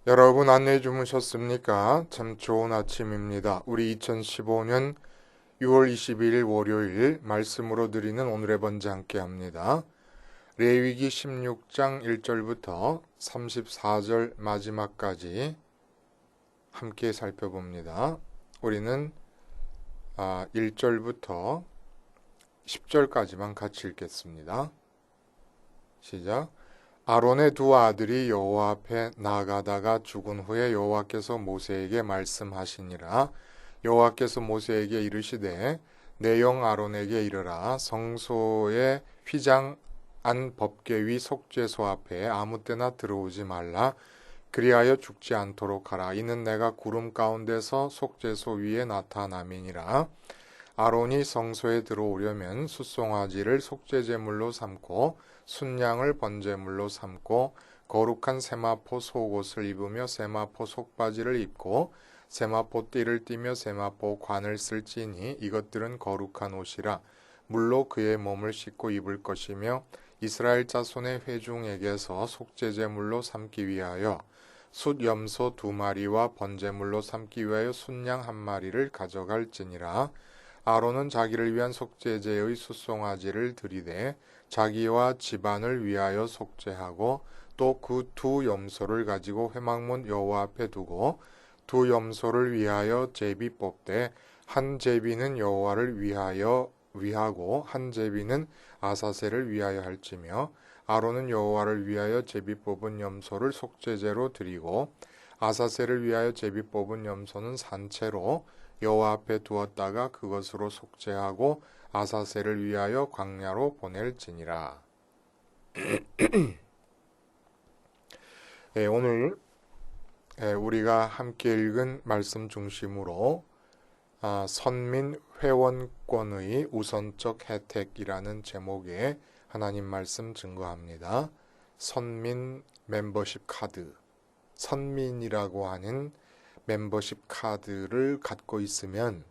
여러분 안내 주무셨습니까? 참 좋은 아침입니다. 우리 2015년 6월 22일 월요일 말씀으로 드리는 오늘의 번제 함께 합니다. 레위기 16장 1절부터 34절 마지막까지 함께 살펴봅니다. 우리는 1절부터 10절까지만 같이 읽겠습니다. 시작. 아론의 두 아들이 여호와 앞에 나아가다가 죽은 후에 여호와께서 모세에게 말씀하시니라. 여호와께서 모세에게 이르시되 내 영 아론에게 이르라. 성소의 휘장 안 법궤 위 속죄소 앞에 아무 때나 들어오지 말라. 그리하여 죽지 않도록 하라. 이는 내가 구름 가운데서 속죄소 위에 나타남이니라. 아론이 성소에 들어오려면 숫송아지를 속죄제물로 삼고 순양을 번제물로 삼고 거룩한 세마포 속옷을 입으며 세마포 속바지를 입고 세마포 띠를 띠며 세마포 관을 쓸지니 이것들은 거룩한 옷이라. 물로 그의 몸을 씻고 입을 것이며 이스라엘 자손의 회중에게서 속죄제물로 삼기 위하여 숫염소 2마리와 번제물로 삼기 위하여 순양 1마리를 가져갈지니라. 아론은 자기를 위한 속죄제의 숫송아지를 들이되 자기와 집안을 위하여 속죄하고 또 그 두 염소를 가지고 회막문 여호와 앞에 두고 두 염소를 위하여 제비 뽑되 한 제비는 여호와를 위하고 한 제비는 아사셀을 위하여 할지며 아론은 여호와를 위하여 제비 뽑은 염소를 속죄제로 드리고 아사셀을 위하여 제비 뽑은 염소는 산채로 여호와 앞에 두었다가 그것으로 속죄하고 아사셀을 위하여 광야로 보낼지니라. 오늘 우리가 함께 읽은 말씀 중심으로 선민 회원권의 우선적 혜택이라는 제목의 하나님 말씀 증거합니다. 선민 멤버십 카드, 선민이라고 하는 멤버십 카드를 갖고 있으면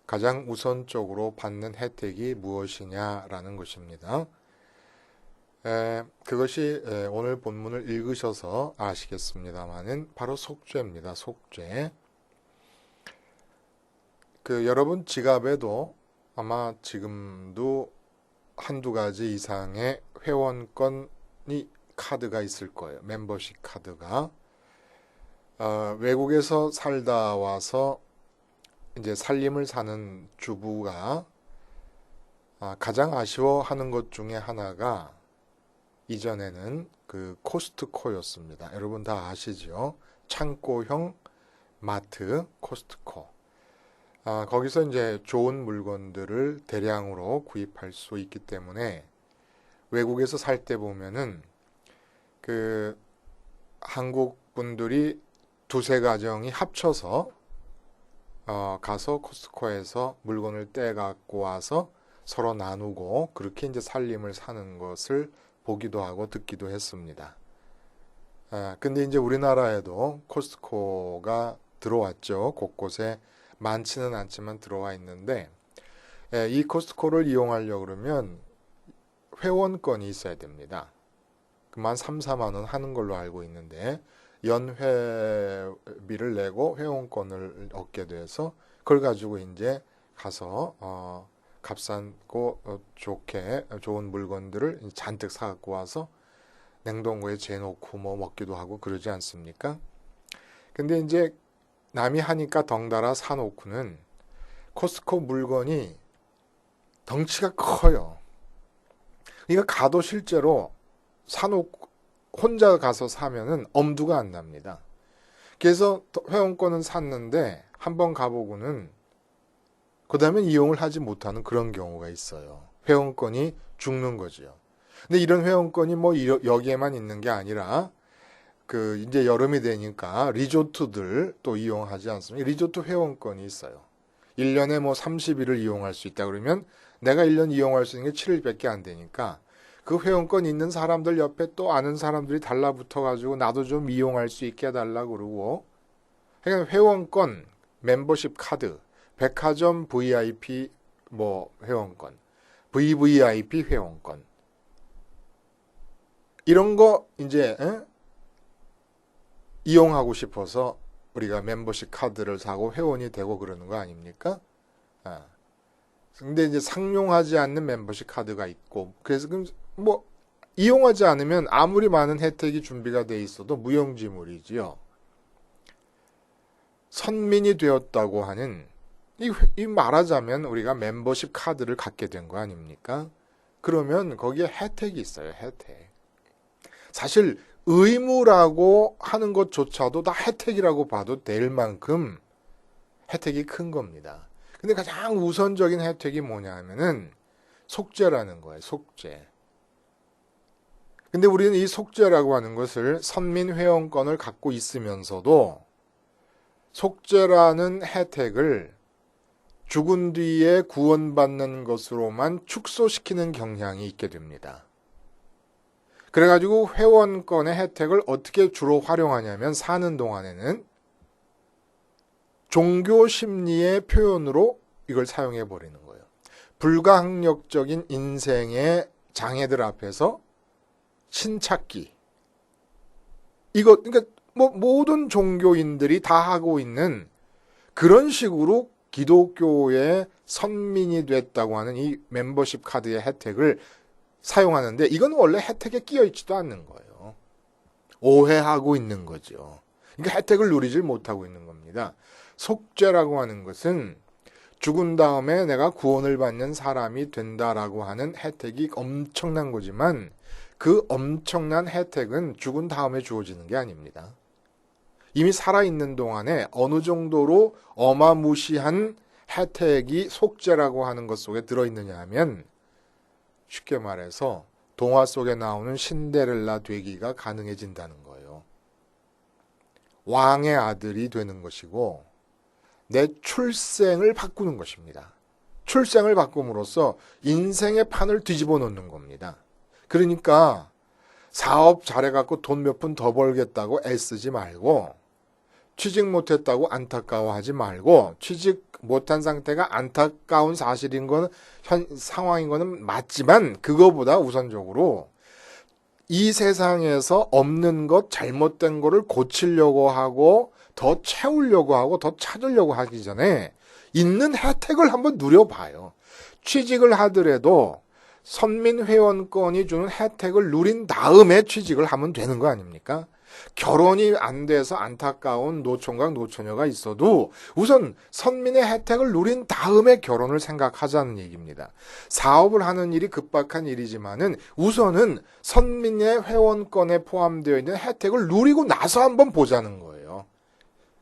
가장 우선적으로 받는 혜택이 무엇이냐라는 것입니다. 그것이 오늘 본문을 읽으셔서 아시겠습니다만은 바로 속죄입니다. 속죄. 여러분 지갑에도 아마 지금도 한두 가지 이상의 회원권이 카드가 있을 거예요. 멤버십 카드가. 외국에서 살다 와서 이제 살림을 사는 주부가 가장 아쉬워하는 것 중에 하나가 이전에는 그 코스트코였습니다. 여러분 다 아시죠? 창고형 마트 코스트코. 거기서 이제 좋은 물건들을 대량으로 구입할 수 있기 때문에 외국에서 살 때 보면은 그 한국 분들이 두세 가정이 합쳐서 가서 코스트코에서 물건을 떼 갖고 와서 서로 나누고 그렇게 이제 살림을 사는 것을 보기도 하고 듣기도 했습니다. 근데 이제 우리나라에도 코스트코가 들어왔죠. 곳곳에 많지는 않지만 들어와 있는데 이 코스트코를 이용하려고 그러면 회원권이 있어야 됩니다. 그만 3, 4만 원 하는 걸로 알고 있는데 연회비를 내고 회원권을 얻게 돼서 그걸 가지고 이제 가서 값싸고 좋은 물건들을 잔뜩 사갖고 와서 냉동고에 재놓고 뭐 먹기도 하고 그러지 않습니까? 근데 이제 남이 하니까 덩달아 사놓고는 코스트코 물건이 덩치가 커요. 그러니까 가도 실제로 사놓고 혼자 가서 사면은 엄두가 안 납니다. 그래서 회원권은 샀는데 한번 가보고는 그 다음에 이용을 하지 못하는 그런 경우가 있어요. 회원권이 죽는 거죠. 근데 이런 회원권이 뭐 여기에만 있는 게 아니라 이제 여름이 되니까 리조트들 또 이용하지 않습니까? 리조트 회원권이 있어요. 1년에 뭐 30일을 이용할 수 있다 그러면 내가 1년 이용할 수 있는 게 7일밖에 안 되니까 그 회원권 있는 사람들 옆에 또 아는 사람들이 달라붙어가지고 나도 좀 이용할 수 있게 해달라고 그러고 그러니까 회원권, 멤버십 카드, 백화점 VIP 뭐 회원권, VVIP 회원권 이런 거 이제 이용하고 싶어서 우리가 멤버십 카드를 사고 회원이 되고 그러는 거 아닙니까? 아. 근데 이제 상용하지 않는 멤버십 카드가 있고, 그래서 뭐 이용하지 않으면 아무리 많은 혜택이 준비가 돼 있어도 무용지물이지요. 선민이 되었다고 하는 이 말하자면 우리가 멤버십 카드를 갖게 된 거 아닙니까? 그러면 거기에 혜택이 있어요. 혜택. 사실 의무라고 하는 것조차도 다 혜택이라고 봐도 될 만큼 혜택이 큰 겁니다. 근데 가장 우선적인 혜택이 뭐냐 하면은 속죄라는 거예요. 속죄. 근데 우리는 이 속죄라고 하는 것을 선민 회원권을 갖고 있으면서도 속죄라는 혜택을 죽은 뒤에 구원받는 것으로만 축소시키는 경향이 있게 됩니다. 그래가지고 회원권의 혜택을 어떻게 주로 활용하냐면 사는 동안에는 종교 심리의 표현으로 이걸 사용해 버리는 거예요. 불가항력적인 인생의 장애들 앞에서 신찾기. 그러니까 뭐 모든 종교인들이 다 하고 있는 그런 식으로 기독교의 선민이 됐다고 하는 이 멤버십 카드의 혜택을 사용하는데 이건 원래 혜택에 끼어 있지도 않는 거예요. 오해하고 있는 거죠. 그러니까 혜택을 누리질 못하고 있는 겁니다. 속죄라고 하는 것은 죽은 다음에 내가 구원을 받는 사람이 된다라고 하는 혜택이 엄청난 거지만 그 엄청난 혜택은 죽은 다음에 주어지는 게 아닙니다. 이미 살아있는 동안에 어느 정도로 어마무시한 혜택이 속죄라고 하는 것 속에 들어있느냐 하면 쉽게 말해서 동화 속에 나오는 신데렐라 되기가 가능해진다는 거예요. 왕의 아들이 되는 것이고 내 출생을 바꾸는 것입니다. 출생을 바꿈으로써 인생의 판을 뒤집어 놓는 겁니다. 그러니까 사업 잘해갖고 돈 몇 푼 더 벌겠다고 애쓰지 말고 취직 못했다고 안타까워하지 말고 취직 못한 상태가 안타까운 사실인 건 상황인 거는 맞지만 그거보다 우선적으로 이 세상에서 없는 것 잘못된 거를 고치려고 하고 더 채우려고 하고 더 찾으려고 하기 전에 있는 혜택을 한번 누려봐요. 취직을 하더라도 선민회원권이 주는 혜택을 누린 다음에 취직을 하면 되는 거 아닙니까? 결혼이 안 돼서 안타까운 노총각 노처녀가 있어도 우선 선민의 혜택을 누린 다음에 결혼을 생각하자는 얘기입니다. 사업을 하는 일이 급박한 일이지만은 우선은 선민의 회원권에 포함되어 있는 혜택을 누리고 나서 한번 보자는 거예요.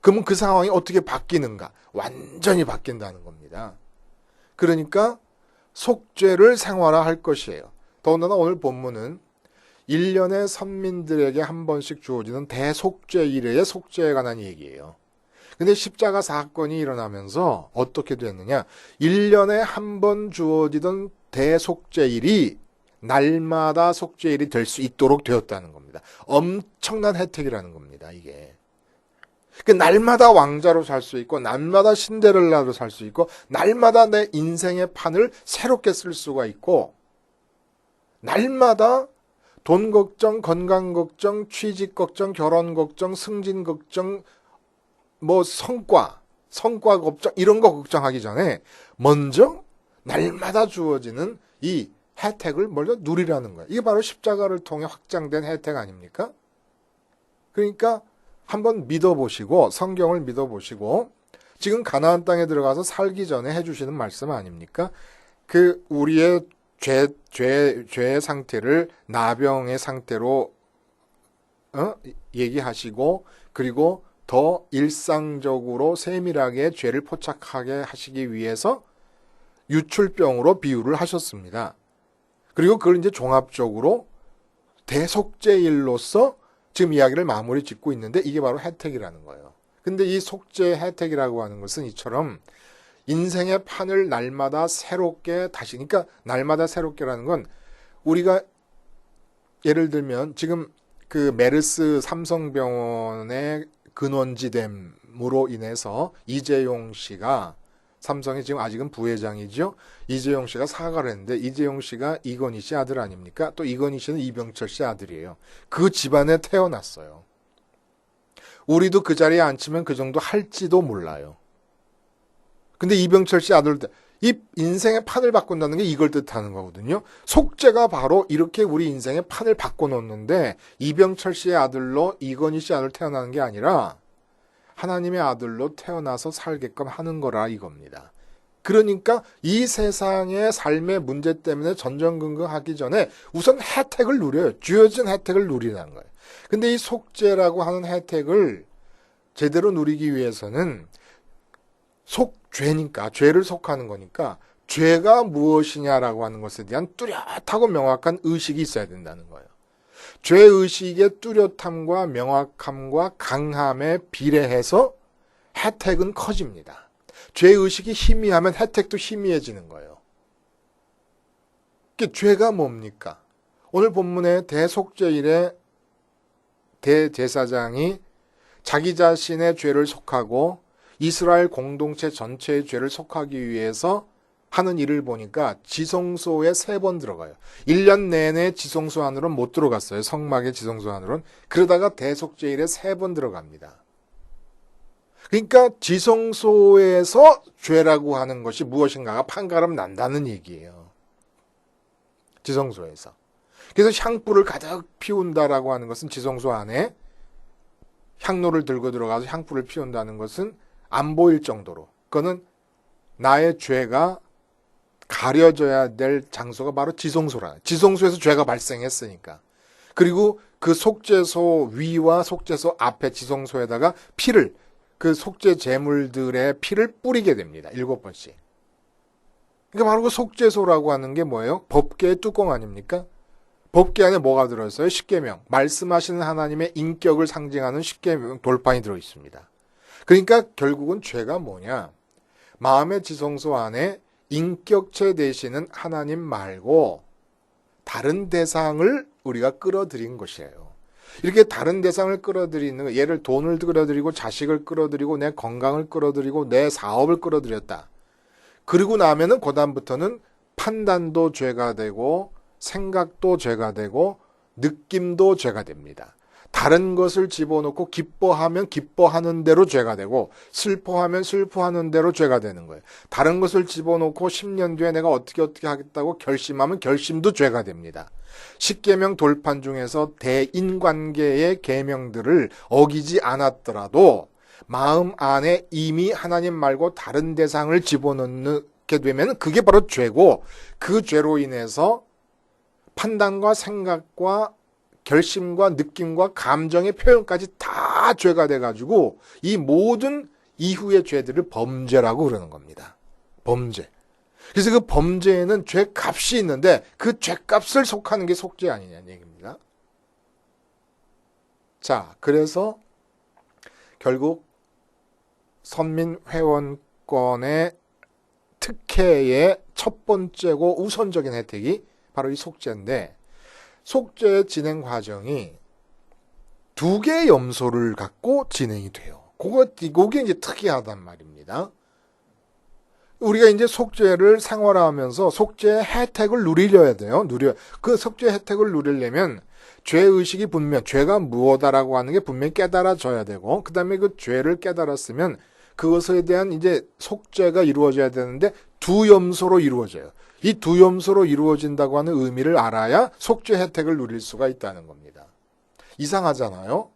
그러면 그 상황이 어떻게 바뀌는가? 완전히 바뀐다는 겁니다. 그러니까 속죄를 생활화할 것이에요. 더군다나 오늘 본문은 1년에 선민들에게 한 번씩 주어지는 대속죄일의 속죄에 관한 얘기예요. 근데 십자가 사건이 일어나면서 어떻게 됐느냐? 1년에 한 번 주어지던 대속죄일이 날마다 속죄일이 될 수 있도록 되었다는 겁니다. 엄청난 혜택이라는 겁니다, 이게. 날마다 왕자로 살 수 있고 날마다 신데렐라로 살 수 있고 날마다 내 인생의 판을 새롭게 쓸 수가 있고 날마다 돈 걱정, 건강 걱정, 취직 걱정, 결혼 걱정, 승진 걱정, 뭐 성과 걱정 이런 거 걱정하기 전에 먼저 날마다 주어지는 이 혜택을 먼저 누리라는 거예요. 이게 바로 십자가를 통해 확장된 혜택 아닙니까? 그러니까 한번 믿어보시고 성경을 믿어보시고 지금 가나안 땅에 들어가서 살기 전에 해주시는 말씀 아닙니까? 그 우리의 죄의 상태를 나병의 상태로 얘기하시고 그리고 더 일상적으로 세밀하게 죄를 포착하게 하시기 위해서 유출병으로 비유를 하셨습니다. 그리고 그걸 이제 종합적으로 대속죄일로서 지금 이야기를 마무리 짓고 있는데 이게 바로 혜택이라는 거예요. 근데 이 속죄 혜택이라고 하는 것은 이처럼 인생의 판을 날마다 새롭게 다시, 그러니까 날마다 새롭게라는 건 우리가 예를 들면 지금 그 메르스 삼성병원의 근원지됨으로 인해서 이재용 씨가 삼성이 지금 아직은 부회장이죠. 이재용 씨가 사과를 했는데 이재용 씨가 이건희 씨 아들 아닙니까? 또 이건희 씨는 이병철 씨 아들이에요. 그 집안에 태어났어요. 우리도 그 자리에 앉히면 그 정도 할지도 몰라요. 근데 이병철 씨 아들, 이 인생의 판을 바꾼다는 게 이걸 뜻하는 거거든요. 속죄가 바로 이렇게 우리 인생의 판을 바꿔놓는데 이병철 씨의 아들로 이건희 씨 아들 태어나는 게 아니라 하나님의 아들로 태어나서 살게끔 하는 거라 이겁니다. 그러니까 이 세상의 삶의 문제 때문에 전전긍긍하기 전에 우선 혜택을 누려요. 주어진 혜택을 누리라는 거예요. 근데 이 속죄라고 하는 혜택을 제대로 누리기 위해서는 속죄니까, 죄를 속하는 거니까 죄가 무엇이냐라고 하는 것에 대한 뚜렷하고 명확한 의식이 있어야 된다는 거예요. 죄의식의 뚜렷함과 명확함과 강함에 비례해서 혜택은 커집니다. 죄의식이 희미하면 혜택도 희미해지는 거예요. 죄가 뭡니까? 오늘 본문의 대속죄일에 대제사장이 자기 자신의 죄를 속하고 이스라엘 공동체 전체의 죄를 속하기 위해서 하는 일을 보니까 지성소에 3번 들어가요. 1년 내내 지성소 안으로는 못 들어갔어요. 성막의 지성소 안으로는. 그러다가 대속죄일에 3번 들어갑니다. 그러니까 지성소에서 죄라고 하는 것이 무엇인가가 판가름 난다는 얘기예요. 지성소에서. 그래서 향불을 가득 피운다라고 하는 것은 지성소 안에 향로를 들고 들어가서 향불을 피운다는 것은 안 보일 정도로, 그거는 나의 죄가 가려져야 될 장소가 바로 지성소라. 지성소에서 죄가 발생했으니까. 그리고 그 속죄소 위와 속죄소 앞에 지성소에다가 피를, 그 속죄 제물들의 피를 뿌리게 됩니다. 7번씩. 그러니까 바로 그 속죄소라고 하는 게 뭐예요? 법궤의 뚜껑 아닙니까? 법궤 안에 뭐가 들어있어요? 십계명. 말씀하시는 하나님의 인격을 상징하는 십계명 돌판이 들어있습니다. 그러니까 결국은 죄가 뭐냐? 마음의 지성소 안에 인격체 되시는 하나님 말고 다른 대상을 우리가 끌어들인 것이에요. 이렇게 다른 대상을 끌어들이는, 예를 돈을 끌어들이고 자식을 끌어들이고 내 건강을 끌어들이고 내 사업을 끌어들였다. 그리고 나면은 그다음부터는 판단도 죄가 되고 생각도 죄가 되고 느낌도 죄가 됩니다. 다른 것을 집어넣고 기뻐하면 기뻐하는 대로 죄가 되고 슬퍼하면 슬퍼하는 대로 죄가 되는 거예요. 다른 것을 집어넣고 10년 뒤에 내가 어떻게 하겠다고 결심하면 결심도 죄가 됩니다. 십계명 돌판 중에서 대인관계의 계명들을 어기지 않았더라도 마음 안에 이미 하나님 말고 다른 대상을 집어넣게 되면 그게 바로 죄고, 그 죄로 인해서 판단과 생각과 결심과 느낌과 감정의 표현까지 다 죄가 돼가지고 이 모든 이후의 죄들을 범죄라고 그러는 겁니다. 범죄. 그래서 그 범죄에는 죄값이 있는데 그 죄값을 속하는 게 속죄 아니냐는 얘기입니다. 자, 그래서 결국 선민회원권의 특혜의 첫 번째고 우선적인 혜택이 바로 이 속죄인데, 속죄의 진행 과정이 2개의 염소를 갖고 진행이 돼요. 그게 이제 특이하단 말입니다. 우리가 이제 속죄를 생활하면서 속죄의 혜택을 누리려야 돼요. 그 속죄 혜택을 누리려면 죄의식이 분명, 죄가 무엇이다라고 하는 게 분명히 깨달아져야 되고, 그 다음에 그 죄를 깨달았으면 그것에 대한 이제 속죄가 이루어져야 되는데 2염소로 이루어져요. 이 2염소로 이루어진다고 하는 의미를 알아야 속죄 혜택을 누릴 수가 있다는 겁니다. 이상하잖아요.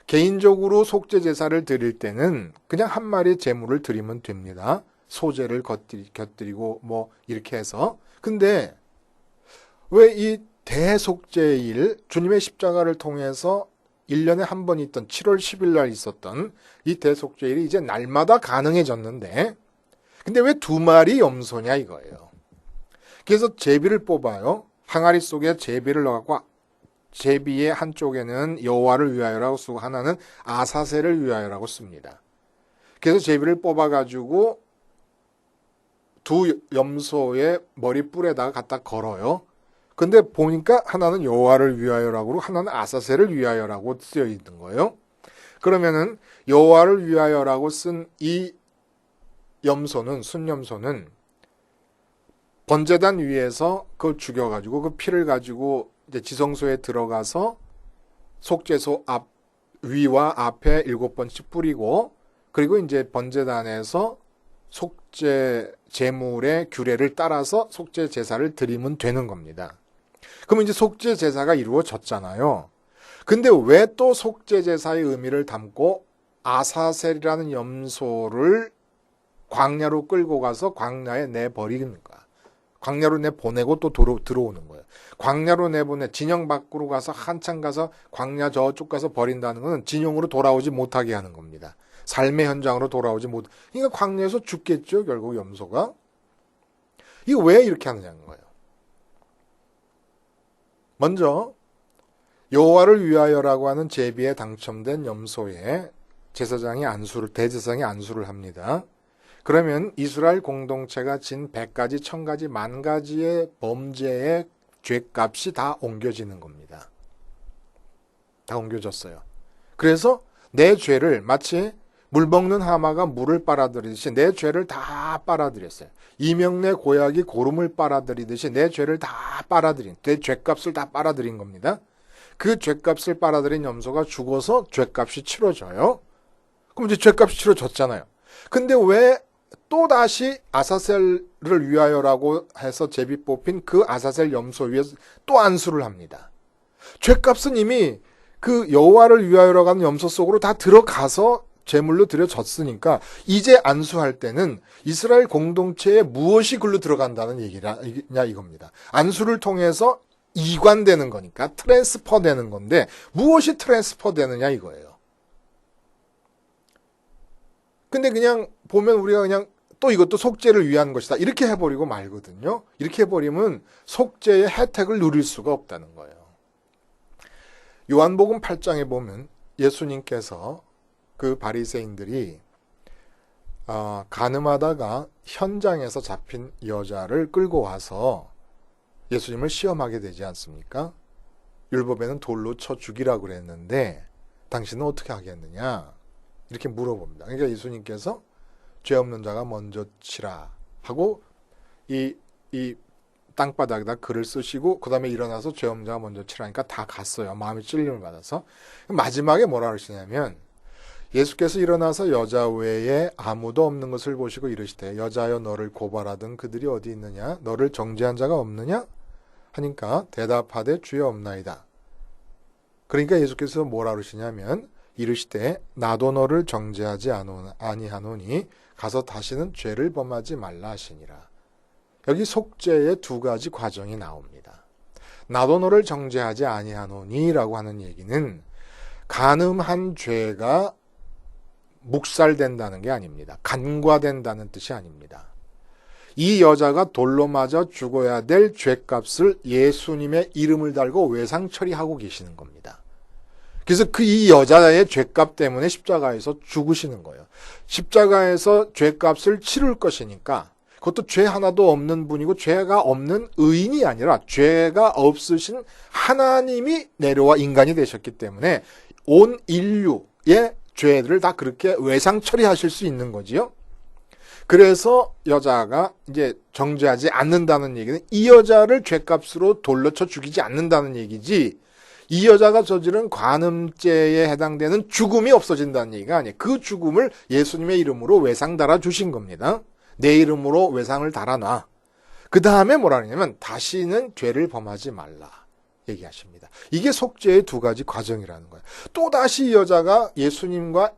개인적으로 속죄 제사를 드릴 때는 그냥 한 마리의 제물을 드리면 됩니다. 소제를 곁들이고 뭐 이렇게 해서. 근데 왜 이 대속죄일, 주님의 십자가를 통해서 1년에 한 번 있던 7월 10일 날 있었던 이 대속죄일이 이제 날마다 가능해졌는데, 근데 왜 2마리 염소냐 이거예요. 그래서 제비를 뽑아요. 항아리 속에 제비를 넣어갖고 제비의 한쪽에는 여호와를 위하여라고 쓰고 하나는 아사셀을 위하여라고 씁니다. 그래서 제비를 뽑아가지고 2 염소의 머리뿔에다가 갖다 걸어요. 근데 보니까 하나는 여호와를 위하여라고 하나는 아사셀을 위하여라고 쓰여 있는 거예요. 그러면은 여호와를 위하여라고 쓴 이 염소는, 순염소는 번제단 위에서 그걸 죽여가지고 그 피를 가지고 이제 지성소에 들어가서 속죄소 앞 위와 앞에 7번씩 뿌리고 그리고 이제 번제단에서 속죄 제물의 규례를 따라서 속죄 제사를 드리면 되는 겁니다. 그러면 이제 속죄 제사가 이루어졌잖아요. 근데 왜 또 속죄 제사의 의미를 담고 아사셀이라는 염소를 광야로 끌고 가서 광야에 내버리는가? 광야로 내보내고 또 들어오는 거예요. 광야로 내보내 진영 밖으로 가서 한참 가서 광야 저쪽 가서 버린다는 것은 진영으로 돌아오지 못하게 하는 겁니다. 삶의 현장으로 돌아오지 못. 그러니까 광야에서 죽겠죠, 결국 염소가. 이거 왜 이렇게 하느냐는 거예요. 먼저 여호와를 위하여라고 하는 제비에 당첨된 염소에 제사장이 대제사장이 안수를 합니다. 그러면 이스라엘 공동체가 진 100가지, 1000가지, 10,000가지의 범죄의 죄값이 다 옮겨지는 겁니다. 다 옮겨졌어요. 그래서 내 죄를 마치 물 먹는 하마가 물을 빨아들이듯이 내 죄를 다 빨아들였어요. 이명래 고약이 고름을 빨아들이듯이 내 죄를 다 빨아들인, 내 죄값을 다 빨아들인 겁니다. 그 죄값을 빨아들인 염소가 죽어서 죄값이 치러져요. 그럼 이제 죄값이 치러졌잖아요. 근데 왜 또다시 아사셀을 위하여라고 해서 제비 뽑힌 그 아사셀 염소 위에 또 안수를 합니다. 죄값은 이미 그 여호와를 위하여라고 하는 염소 속으로 다 들어가서 제물로 드려졌으니까 이제 안수할 때는 이스라엘 공동체에 무엇이 글로 들어간다는 얘기냐 이겁니다. 안수를 통해서 이관되는 거니까 트랜스퍼 되는 건데 무엇이 트랜스퍼 되느냐 이거예요. 근데 그냥 보면 우리가 그냥 또 이것도 속죄를 위한 것이다 이렇게 해버리고 말거든요. 이렇게 해버리면 속죄의 혜택을 누릴 수가 없다는 거예요. 요한복음 8장에 보면 예수님께서 그 바리새인들이 간음하다가 현장에서 잡힌 여자를 끌고 와서 예수님을 시험하게 되지 않습니까? 율법에는 돌로 쳐 죽이라고 그랬는데 당신은 어떻게 하겠느냐? 이렇게 물어봅니다. 그러니까 예수님께서 죄 없는 자가 먼저 치라 하고 이 땅바닥에다 글을 쓰시고 그 다음에 일어나서 죄 없는 자가 먼저 치라니까 다 갔어요. 마음의 찔림을 받아서. 마지막에 뭐라 그러시냐면 예수께서 일어나서 여자 외에 아무도 없는 것을 보시고 이르시되 여자여 너를 고발하던 그들이 어디 있느냐? 너를 정죄한 자가 없느냐? 하니까 대답하되 주여 없나이다. 그러니까 예수께서 뭐라 그러시냐면 이르시되 나도 너를 정죄하지 아니하노니 가서 다시는 죄를 범하지 말라 하시니라. 여기 속죄의 두 가지 과정이 나옵니다. 나도 너를 정죄하지 아니하노니라고 하는 얘기는 간음한 죄가 묵살된다는 게 아닙니다. 간과된다는 뜻이 아닙니다. 이 여자가 돌로 맞아 죽어야 될 죄값을 예수님의 이름을 달고 외상 처리하고 계시는 겁니다. 그래서 이 여자의 죄값 때문에 십자가에서 죽으시는 거예요. 십자가에서 죄값을 치를 것이니까 그것도 죄 하나도 없는 분이고 죄가 없는 의인이 아니라 죄가 없으신 하나님이 내려와 인간이 되셨기 때문에 온 인류의 죄들을 다 그렇게 외상 처리하실 수 있는 거지요. 그래서 여자가 이제 정죄하지 않는다는 얘기는 이 여자를 죄값으로 돌로 쳐 죽이지 않는다는 얘기지 이 여자가 저지른 간음죄에 해당되는 죽음이 없어진다는 얘기가 아니에요. 그 죽음을 예수님의 이름으로 외상 달아 주신 겁니다. 내 이름으로 외상을 달아놔. 그 다음에 뭐라 그러냐면 다시는 죄를 범하지 말라 얘기하십니다. 이게 속죄의 두 가지 과정이라는 거예요. 또다시 이 여자가 예수님과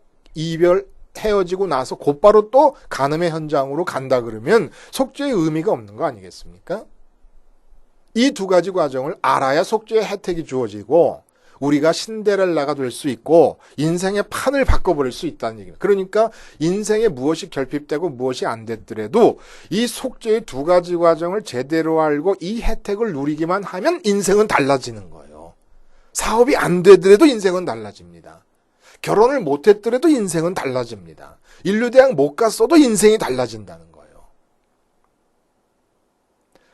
헤어지고 나서 곧바로 또 간음의 현장으로 간다 그러면 속죄의 의미가 없는 거 아니겠습니까? 이 두 가지 과정을 알아야 속죄의 혜택이 주어지고 우리가 신데렐라가 될 수 있고 인생의 판을 바꿔버릴 수 있다는 얘기입니다. 그러니까 인생에 무엇이 결핍되고 무엇이 안 됐더라도 이 속죄의 두 가지 과정을 제대로 알고 이 혜택을 누리기만 하면 인생은 달라지는 거예요. 사업이 안 되더라도 인생은 달라집니다. 결혼을 못했더라도 인생은 달라집니다. 인류대학 못 갔어도 인생이 달라진다는 거예요.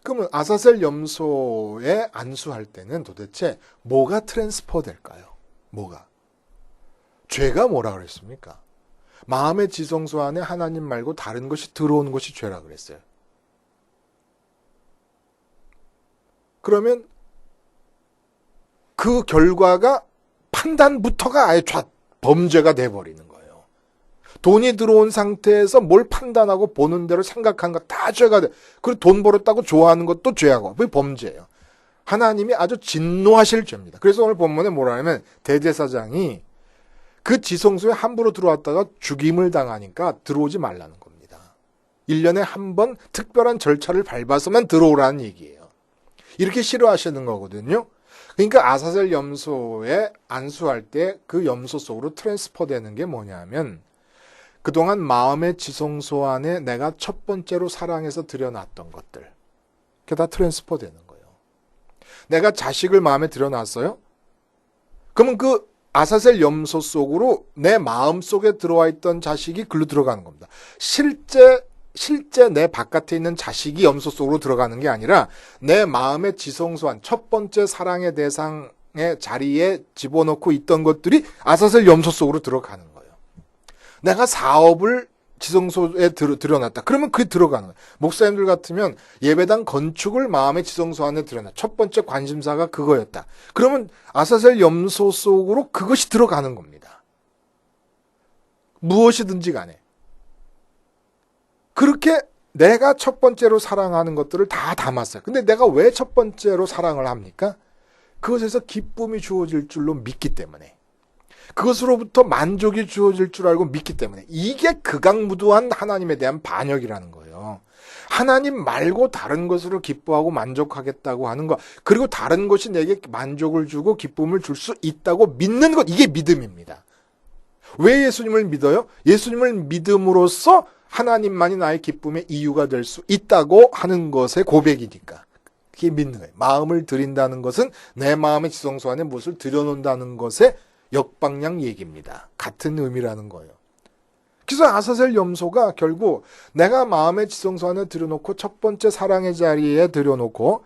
그러면 아사셀 염소에 안수할 때는 도대체 뭐가 트랜스퍼 될까요? 뭐가? 죄가 뭐라 그랬습니까? 마음의 지성소 안에 하나님 말고 다른 것이 들어오는 것이 죄라 그랬어요. 그러면 그 결과가 판단부터가 아예 범죄가 돼버리는 거예요. 돈이 들어온 상태에서 뭘 판단하고 보는 대로 생각하는 거 다 죄가 돼. 그리고 돈 벌었다고 좋아하는 것도 죄하고 그게 범죄예요. 하나님이 아주 진노하실 죄입니다. 그래서 오늘 본문에 뭐라 하면 대제사장이 그 지성소에 함부로 들어왔다가 죽임을 당하니까 들어오지 말라는 겁니다. 1년에 한 번 특별한 절차를 밟아서만 들어오라는 얘기예요. 이렇게 싫어하시는 거거든요. 그러니까 아사셀 염소에 안수할 때 그 염소 속으로 트랜스퍼 되는 게 뭐냐면 그동안 마음의 지성소 안에 내가 첫 번째로 사랑해서 들여놨던 것들 그게 다 트랜스퍼 되는 거예요. 내가 자식을 마음에 들여놨어요? 그러면 그 아사셀 염소 속으로 내 마음 속에 들어와 있던 자식이 글로 들어가는 겁니다. 실제 내 바깥에 있는 자식이 염소 속으로 들어가는 게 아니라 내 마음의 지성소한 첫 번째 사랑의 대상의 자리에 집어넣고 있던 것들이 아사셀 염소 속으로 들어가는 거예요. 내가 사업을 지성소에 들여놨다. 그러면 그게 들어가는 거예요. 목사님들 같으면 예배당 건축을 마음의 지성소 안에 들여놨다. 첫 번째 관심사가 그거였다. 그러면 아사셀 염소 속으로 그것이 들어가는 겁니다. 무엇이든지 간에. 그렇게 내가 첫 번째로 사랑하는 것들을 다 담았어요. 근데 내가 왜 첫 번째로 사랑을 합니까? 그것에서 기쁨이 주어질 줄로 믿기 때문에. 그것으로부터 만족이 주어질 줄 알고 믿기 때문에. 이게 극악무도한 하나님에 대한 반역이라는 거예요. 하나님 말고 다른 것으로 기뻐하고 만족하겠다고 하는 것, 그리고 다른 것이 내게 만족을 주고 기쁨을 줄 수 있다고 믿는 것, 이게 믿음입니다. 왜 예수님을 믿어요? 예수님을 믿음으로써 하나님만이 나의 기쁨의 이유가 될 수 있다고 하는 것의 고백이니까. 그게 믿는 거예요. 마음을 드린다는 것은 내 마음의 지성소 안에 무엇을 들여놓는다는 것의 역방향 얘기입니다. 같은 의미라는 거예요. 그래서 아사셀 염소가 결국 내가 마음의 지성소 안에 들여놓고 첫 번째 사랑의 자리에 들여놓고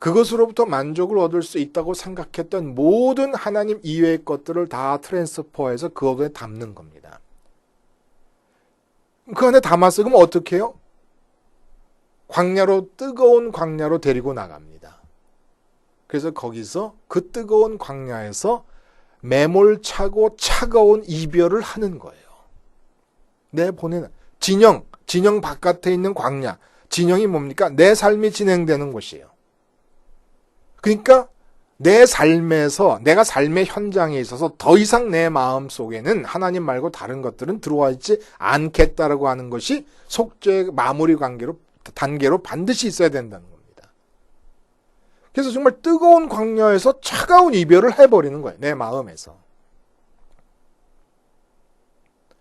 그것으로부터 만족을 얻을 수 있다고 생각했던 모든 하나님 이외의 것들을 다 트랜스퍼해서 그 안에 담는 겁니다. 그 안에 담았어요. 그럼 어떻게 해요? 광야로, 뜨거운 광야로 데리고 나갑니다. 그래서 거기서 그 뜨거운 광야에서 매몰차고 차가운 이별을 하는 거예요. 내보내는 진영 바깥에 있는 광야. 진영이 뭡니까? 내 삶이 진행되는 곳이에요. 그러니까 내 삶에서, 내가 삶의 현장에 있어서 더 이상 내 마음 속에는 하나님 말고 다른 것들은 들어와 있지 않겠다라고 하는 것이 속죄의 마무리 단계로 반드시 있어야 된다는 겁니다. 그래서 정말 뜨거운 광야에서 차가운 이별을 해버리는 거예요. 내 마음에서.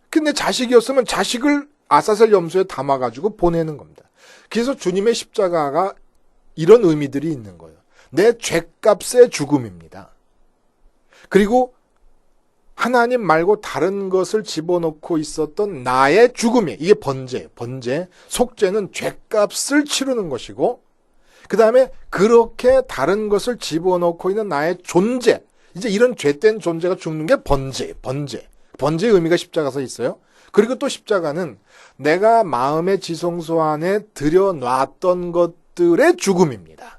근데 자식이었으면 자식을 아사셀 염소에 담아가지고 보내는 겁니다. 그래서 주님의 십자가가 이런 의미들이 있는 거예요. 내 죗값의 죽음입니다. 그리고 하나님 말고 다른 것을 집어넣고 있었던 나의 죽음이에요. 이게 번제. 속죄는 죗값을 치르는 것이고, 그 다음에 그렇게 다른 것을 집어넣고 있는 나의 존재, 이제 이런 죄된 존재가 죽는 게 번제의 의미가 십자가에 있어요. 그리고 또 십자가는 내가 마음의 지성소 안에 들여놨던 것들의 죽음입니다.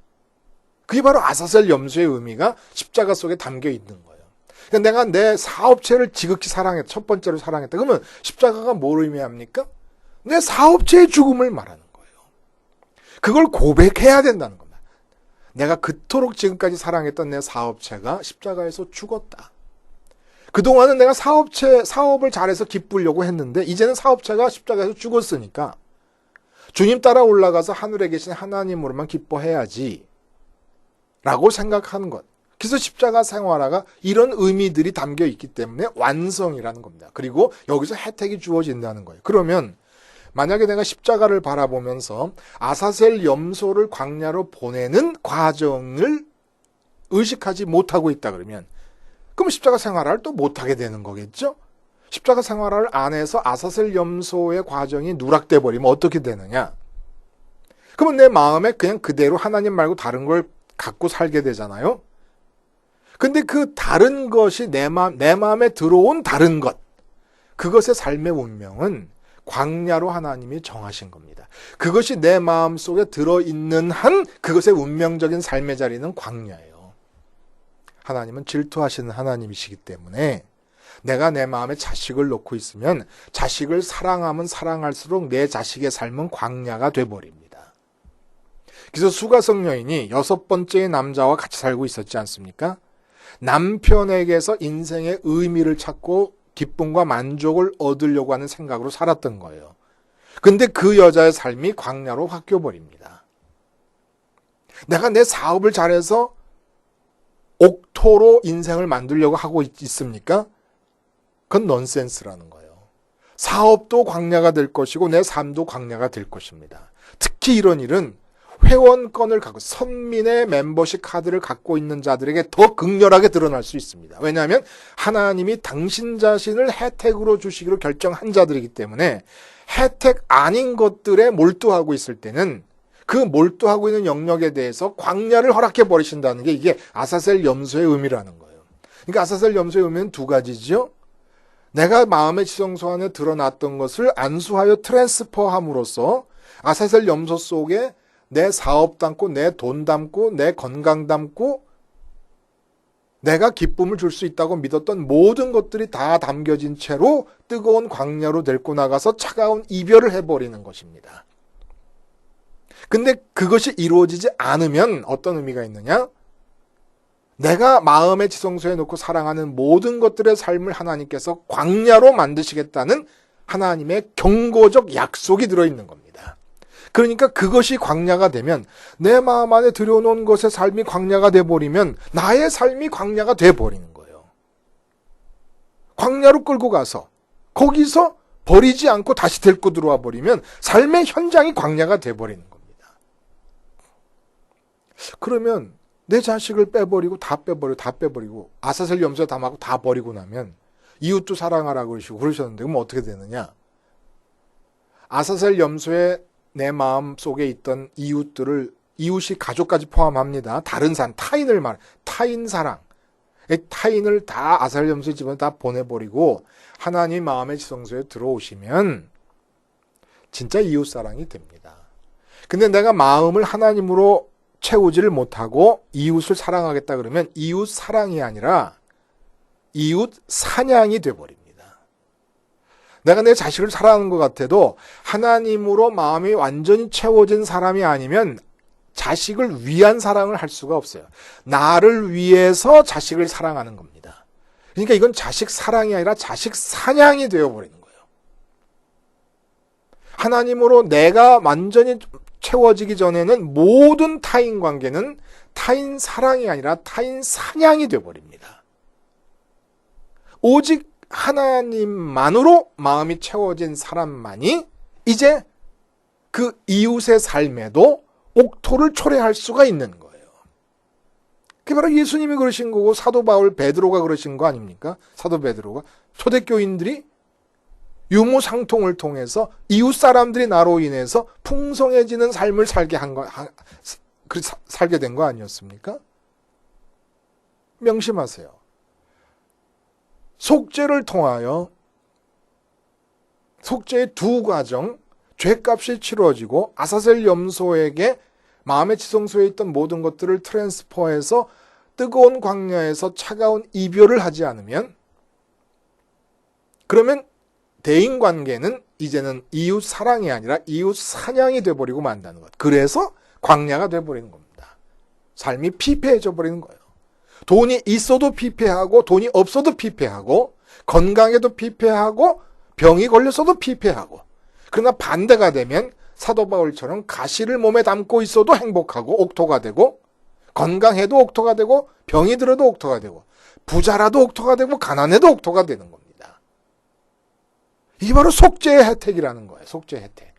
그게 바로 아사셀 염소의 의미가 십자가 속에 담겨 있는 거예요. 그러니까 내가 내 사업체를 지극히 사랑했다. 첫 번째로 사랑했다. 그러면 십자가가 뭘 의미합니까? 내 사업체의 죽음을 말하는 거예요. 그걸 고백해야 된다는 겁니다. 내가 그토록 지금까지 사랑했던 내 사업체가 십자가에서 죽었다. 그동안은 내가 사업을 잘해서 기쁘려고 했는데 이제는 사업체가 십자가에서 죽었으니까 주님 따라 올라가서 하늘에 계신 하나님으로만 기뻐해야지 라고 생각하는 것. 그래서 십자가 생활화가 이런 의미들이 담겨 있기 때문에 완성이라는 겁니다. 그리고 여기서 혜택이 주어진다는 거예요. 그러면 만약에 내가 십자가를 바라보면서 아사셀 염소를 광야로 보내는 과정을 의식하지 못하고 있다 그러면 그럼 십자가 생활화를 또 못하게 되는 거겠죠? 십자가 생활화를 안 해서 아사셀 염소의 과정이 누락돼 버리면 어떻게 되느냐? 그러면 내 마음에 그냥 그대로 하나님 말고 다른 걸 갖고 살게 되잖아요? 근데 그 다른 것이 내 마음에 들어온 다른 것, 그것의 삶의 운명은 광야로 하나님이 정하신 겁니다. 그것이 내 마음 속에 들어있는 한 그것의 운명적인 삶의 자리는 광야예요. 하나님은 질투하시는 하나님이시기 때문에 내가 내 마음에 자식을 놓고 있으면 자식을 사랑하면 사랑할수록 내 자식의 삶은 광야가 돼버립니다. 그래서 수가성 여인이 6번째의 남자와 같이 살고 있었지 않습니까? 남편에게서 인생의 의미를 찾고 기쁨과 만족을 얻으려고 하는 생각으로 살았던 거예요. 근데 그 여자의 삶이 광야로 바뀌어버립니다. 내가 내 사업을 잘해서 옥토로 인생을 만들려고 하고 있습니까? 그건 넌센스라는 거예요. 사업도 광야가 될 것이고 내 삶도 광야가 될 것입니다. 특히 이런 일은 회원권을 갖고 선민의 멤버십 카드를 갖고 있는 자들에게 더 극렬하게 드러날 수 있습니다. 왜냐하면 하나님이 당신 자신을 혜택으로 주시기로 결정한 자들이기 때문에 혜택 아닌 것들에 몰두하고 있을 때는 그 몰두하고 있는 영역에 대해서 광야를 허락해 버리신다는 게 이게 아사셀 염소의 의미라는 거예요. 그러니까 아사셀 염소의 의미는 두 가지죠. 내가 마음의 지성소 안에 드러났던 것을 안수하여 트랜스퍼함으로써 아사셀 염소 속에 내 사업 담고 내 돈 담고 내 건강 담고 내가 기쁨을 줄 수 있다고 믿었던 모든 것들이 다 담겨진 채로 뜨거운 광야로 데리고 나가서 차가운 이별을 해버리는 것입니다. 근데 그것이 이루어지지 않으면 어떤 의미가 있느냐? 내가 마음의 지성소에 놓고 사랑하는 모든 것들의 삶을 하나님께서 광야로 만드시겠다는 하나님의 경고적 약속이 들어있는 겁니다. 그러니까 그것이 광야가 되면 내 마음 안에 들여놓은 것의 삶이 광야가 돼버리면 나의 삶이 광야가 돼버리는 거예요. 광야로 끌고 가서 거기서 버리지 않고 다시 데리고 들어와 버리면 삶의 현장이 광야가 돼버리는 겁니다. 그러면 내 자식을 빼버리고 다 빼버리고 아사셀 염소에 담하고 다 버리고 나면 이웃도 사랑하라 그러셨는데 그럼 어떻게 되느냐? 아사셀 염소에 내 마음 속에 있던 이웃이 가족까지 포함합니다. 다른 사람, 타인 사랑. 타인을 다 아사셀 염소의 집에 다 보내버리고 하나님 마음의 지성소에 들어오시면 진짜 이웃 사랑이 됩니다. 근데 내가 마음을 하나님으로 채우지를 못하고 이웃을 사랑하겠다 그러면 이웃 사랑이 아니라 이웃 사냥이 돼버립니다. 내가 내 자식을 사랑하는 것 같아도 하나님으로 마음이 완전히 채워진 사람이 아니면 자식을 위한 사랑을 할 수가 없어요. 나를 위해서 자식을 사랑하는 겁니다. 그러니까 이건 자식 사랑이 아니라 자식 사냥이 되어버리는 거예요. 하나님으로 내가 완전히 채워지기 전에는 모든 타인 관계는 타인 사랑이 아니라 타인 사냥이 되어버립니다. 오직 하나님만으로 마음이 채워진 사람만이 이제 그 이웃의 삶에도 옥토를 초래할 수가 있는 거예요. 그게 바로 예수님이 그러신 거고 사도 바울 베드로가 그러신 거 아닙니까? 사도 베드로가 초대교인들이 유무상통을 통해서 이웃 사람들이 나로 인해서 풍성해지는 삶을 살게 된 거 아니었습니까? 명심하세요. 속죄를 통하여 속죄의 두 과정, 죄값이 치러지고 아사셀 염소에게 마음의 지성소에 있던 모든 것들을 트랜스퍼해서 뜨거운 광야에서 차가운 이별을 하지 않으면 그러면 대인관계는 이제는 이웃 사랑이 아니라 이웃 사냥이 돼버리고 만다는 것. 그래서 광야가 돼버리는 겁니다. 삶이 피폐해져 버리는 거예요. 돈이 있어도 피폐하고 돈이 없어도 피폐하고 건강에도 피폐하고 병이 걸렸어도 피폐하고 그러나 반대가 되면 사도 바울처럼 가시를 몸에 담고 있어도 행복하고 옥토가 되고 건강해도 옥토가 되고 병이 들어도 옥토가 되고 부자라도 옥토가 되고 가난해도 옥토가 되는 겁니다. 이게 바로 속죄의 혜택이라는 거예요. 속죄의 혜택.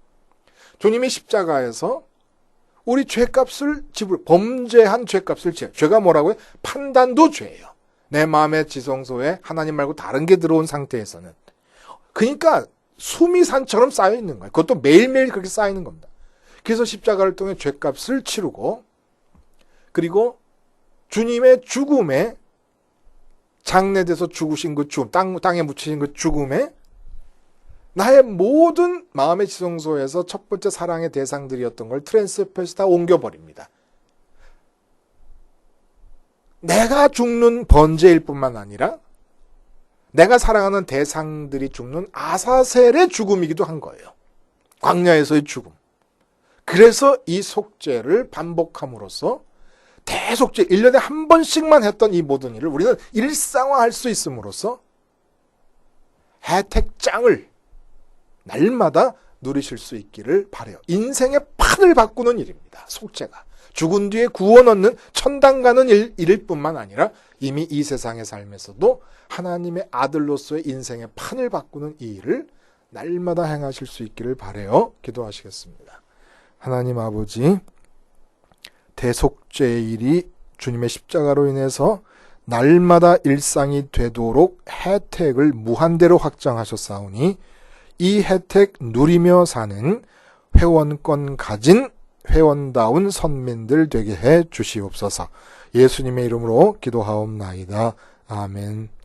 주님이 십자가에서 우리 죄값을 범죄한 죄값을 죄가 뭐라고요? 판단도 죄예요. 내 마음의 지성소에 하나님 말고 다른 게 들어온 상태에서는. 그러니까 숨이 산처럼 쌓여 있는 거예요. 그것도 매일매일 그렇게 쌓이는 겁니다. 그래서 십자가를 통해 죄값을 치르고 그리고 주님의 죽음에 장례돼서 죽으신 그 죽음, 땅에 묻히신 그 죽음에 나의 모든 마음의 지성소에서 첫 번째 사랑의 대상들이었던 걸 트랜스퍼해서 다 옮겨버립니다. 내가 죽는 번제일 뿐만 아니라 내가 사랑하는 대상들이 죽는 아사셀의 죽음이기도 한 거예요. 광야에서의 죽음. 그래서 이 속죄를 반복함으로써 대속죄 1년에 한 번씩만 했던 이 모든 일을 우리는 일상화할 수 있음으로써 혜택장을 날마다 누리실 수 있기를 바라요. 인생의 판을 바꾸는 일입니다. 속죄가. 죽은 뒤에 구원 얻는 천당 가는 일일 뿐만 아니라 이미 이 세상의 삶에서도 하나님의 아들로서의 인생의 판을 바꾸는 이 일을 날마다 행하실 수 있기를 바라요. 기도하시겠습니다. 하나님 아버지, 대속죄의 일이 주님의 십자가로 인해서 날마다 일상이 되도록 혜택을 무한대로 확장하셨사오니 이 혜택 누리며 사는 회원권 가진 회원다운 선민들 되게 해 주시옵소서. 예수님의 이름으로 기도하옵나이다. 아멘.